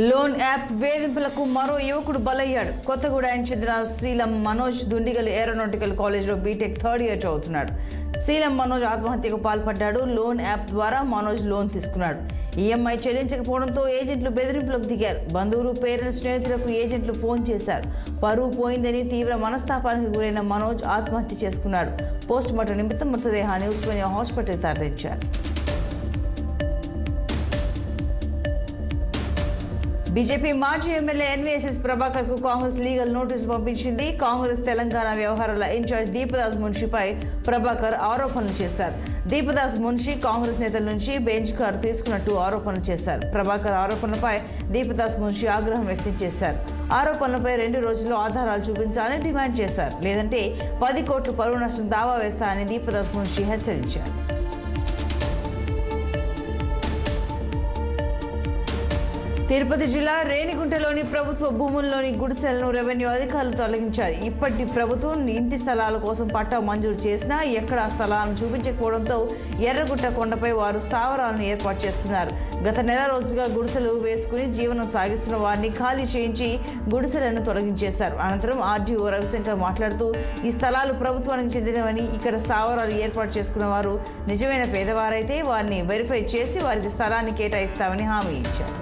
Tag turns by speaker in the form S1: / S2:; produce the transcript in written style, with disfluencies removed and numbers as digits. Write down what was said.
S1: Loan app వేధింపులకు మరో యువకుడు బలయ్యాడు. కొత్తగూడెం చెందిన శీలం మనోజ్ దుండిగల్ ఏరోనాటికల్ కాలేజ్లో బీటెక్ థర్డ్ ఇయర్ చదువుతున్నాడు. శీలం మనోజ్ ఆత్మహత్యకు పాల్పడ్డాడు. లోన్ యాప్ ద్వారా మనోజ్ లోన్ తీసుకున్నాడు. ఈఎంఐ చెల్లించకపోవడంతో ఏజెంట్లు బెదిరింపులకు దిగారు. బంధువులు, పేరెంట్స్, స్నేహితులకు ఏజెంట్లు ఫోన్ చేశారు. పరువు పోయిందని తీవ్ర మనస్తాపానికి గురైన మనోజ్ ఆత్మహత్య చేసుకున్నాడు. పోస్ట్ మార్టం నిమిత్తం మృతదేహాన్ని ఉస్మానియా హాస్పిటల్ తరలించారు. బీజేపీ మాజీ ఎమ్మెల్యే ఎన్వీఎస్ఎస్ ప్రభాకర్ కు కాంగ్రెస్ లీగల్ నోటీసులు పంపించింది. కాంగ్రెస్ తెలంగాణ వ్యవహారాల ఇన్ఛార్జ్ దీపదాస్ మున్షిపై ప్రభాకర్ ఆరోపణలు చేశారు. దీపదాస్ మున్షి కాంగ్రెస్ నేతల నుంచి బెంచ్ కారు తీసుకున్నట్టు ఆరోపణలు చేశారు. ప్రభాకర్ ఆరోపణలపై దీపదాస్ మున్షి ఆగ్రహం వ్యక్తం చేశారు. ఆరోపణలపై 2 రోజుల్లో ఆధారాలు చూపించాలని డిమాండ్ చేశారు. లేదంటే 10 కోట్ల పరువు నష్టం దావా వేస్తానని దీపదాస్ మున్షి హెచ్చరించారు. తిరుపతి జిల్లా రేణిగుంటలోని ప్రభుత్వ భూముల్లోని గుడిసెలను రెవెన్యూ అధికారులు తొలగించారు. ఇప్పటి ప్రభుత్వం ఇంటి స్థలాల కోసం పట్టా మంజూరు చేసినా ఎక్కడ ఆ స్థలాలను చూపించకపోవడంతో ఎర్రగుట్ట కొండపై వారు స్థావరాలను ఏర్పాటు చేసుకున్నారు. గత నెల రోజులుగా గుడిసెలు వేసుకుని జీవనం సాగిస్తున్న వారిని ఖాళీ చేయించి గుడిసెలను తొలగించేశారు. అనంతరం ఆర్డీఓ రవిశంకర్ మాట్లాడుతూ ఈ స్థలాలు ప్రభుత్వానికి చెందినవని, ఇక్కడ స్థావరాలు ఏర్పాటు చేసుకున్న వారు నిజమైన పేదవారైతే వారిని వెరిఫై చేసి వారికి స్థలాన్ని కేటాయిస్తామని హామీ ఇచ్చారు.